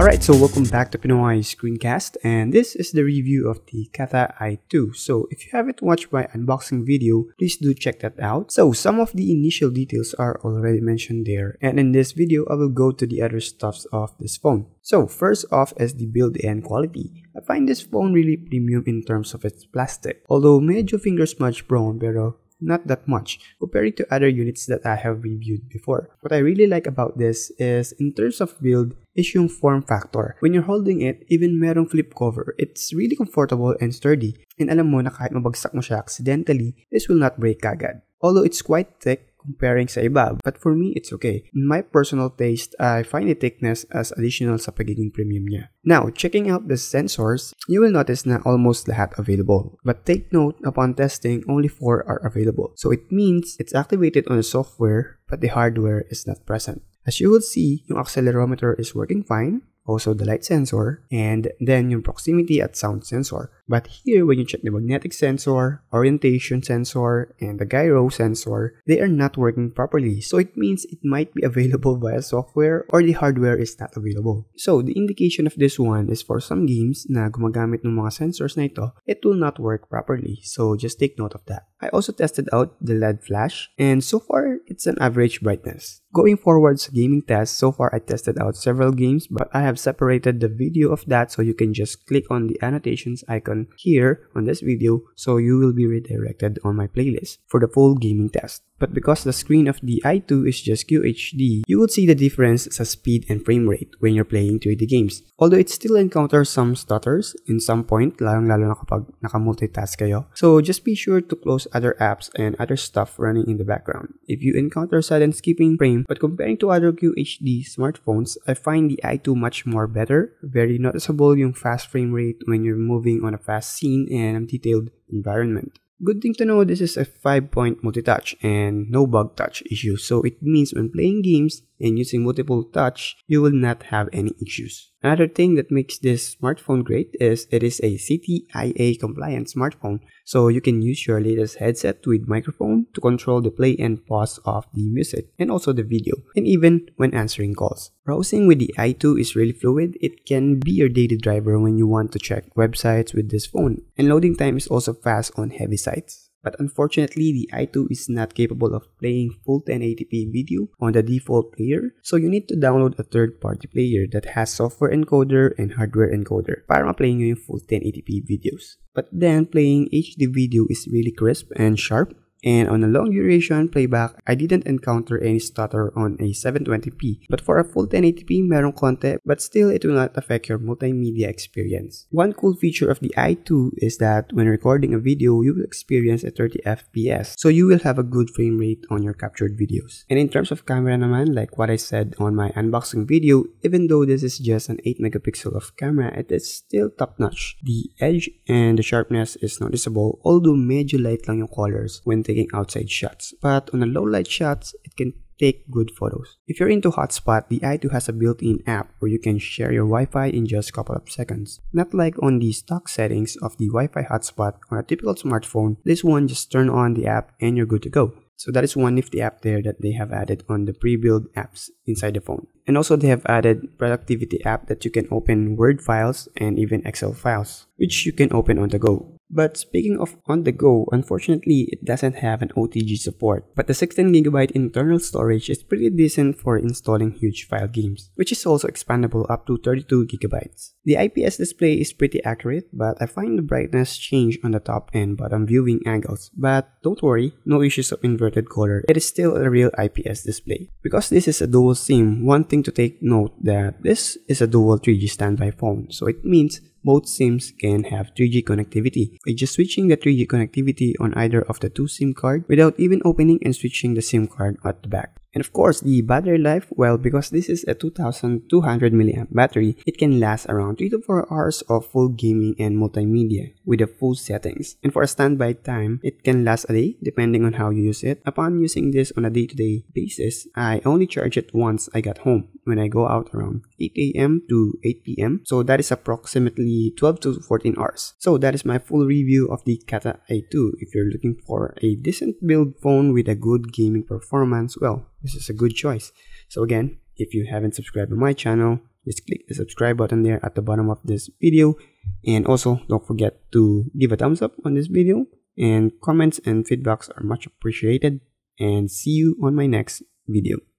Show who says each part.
Speaker 1: Alright, so welcome back to Pinoy Screencast, and this is the review of the Kata i2. So if you haven't watched my unboxing video, please do check that out. So some of the initial details are already mentioned there, and in this video I will go to the other stuffs of this phone. So first off is the build and quality. I find this phone really premium in terms of its plastic, although medyo finger smudge prone pero not that much comparing to other units that I have reviewed before. What I really like about this is in terms of build is yung form factor. When you're holding it, even merong flip cover, it's really comfortable and sturdy. And alam mo na kahit mabagsak mo siya accidentally, this will not break agad. Although it's quite thick comparing sa iba, but for me, it's okay. In my personal taste, I find the thickness as additional sa pagiging premium niya. Now, checking out the sensors, you will notice na almost lahat available. But take note, upon testing, only 4 are available. So it means it's activated on the software, but the hardware is not present. As you will see, yung accelerometer is working fine, also the light sensor, and then yung proximity at sound sensor. But here, when you check the magnetic sensor, orientation sensor, and the gyro sensor, they are not working properly. So it means it might be available via software or the hardware is not available. So the indication of this one is for some games na gumagamit ng mga sensors na ito, it will not work properly. So just take note of that. I also tested out the LED flash, and so far, it's an average brightness. Going forward sa gaming test, so far I tested out several games, but I have separated the video of that so you can just click on the annotations icon here on this video so you will be redirected on my playlist for the full gaming test. But because the screen of the i2 is just QHD, you will see the difference sa speed and frame rate when you're playing 3D games. Although it still encounters some stutters in some point, lalong-lalo na kapag naka-multitask kayo. So just be sure to close other apps and other stuff running in the background. If you encounter sudden skipping frame, but comparing to other QHD smartphones, I find the i2 much more better. Very noticeable yung fast frame rate when you're moving on a fast scene and detailed environment. Good thing to know, this is a 5-point multi-touch and no bug touch issue. So it means when playing games and using multiple touch, you will not have any issues. Another thing that makes this smartphone great is it is a CTIA compliant smartphone. So you can use your latest headset with microphone to control the play and pause of the music and also the video, and even when answering calls. Browsing with the i2 is really fluid. It can be your daily driver when you want to check websites with this phone. And loading time is also fast on heavy sites. But unfortunately, the i2 is not capable of playing full 1080p video on the default player, so you need to download a third-party player that has software encoder and hardware encoder para ma-play nyo yung full 1080p videos. But then, playing HD video is really crisp and sharp. And on a long duration playback, I didn't encounter any stutter on a 720p. But for a full 1080p, merong konti, but still it will not affect your multimedia experience. One cool feature of the i2 is that when recording a video, you will experience a 30 FPS. So you will have a good frame rate on your captured videos. And in terms of camera naman, like what I said on my unboxing video, even though this is just an 8 megapixel of camera, it is still top notch. The edge and the sharpness is noticeable, although medyo light lang yung colors when taking outside shots, but on a low light shots, it can take good photos. If you're into hotspot, the i2 has a built-in app where you can share your Wi-Fi in just a couple of seconds. Not like on the stock settings of the Wi-Fi hotspot on a typical smartphone, this one just turn on the app and you're good to go. So that is one nifty app there that they have added on the pre-built apps inside the phone. And also they have added productivity app that you can open Word files and even Excel files, which you can open on the go. But speaking of on the go, unfortunately, it doesn't have an OTG support. But the 16GB internal storage is pretty decent for installing huge file games, which is also expandable up to 32GB. The IPS display is pretty accurate, but I find the brightness change on the top and bottom viewing angles. But don't worry, no issues of inverted color. It is still a real IPS display. Because this is a dual SIM, one thing to take note that this is a dual 3G standby phone. So it means both SIMs can have 3G connectivity by just switching the 3G connectivity on either of the two SIM cards without even opening and switching the SIM card at the back. And of course, the battery life, well, because this is a 2200 mAh battery, it can last around 3 to 4 hours of full gaming and multimedia with the full settings. And for a standby time, it can last a day depending on how you use it. Upon using this on a day-to-day basis, I only charge it once I got home when I go out around 8 AM to 8 PM. So that is approximately 12 to 14 hours. So that is my full review of the Kata i2. If you're looking for a decent build phone with a good gaming performance, well, this is a good choice. So again, if you haven't subscribed to my channel, just click the subscribe button there at the bottom of this video. And also don't forget to give a thumbs up on this video, and comments and feedbacks are much appreciated. And see you on my next video.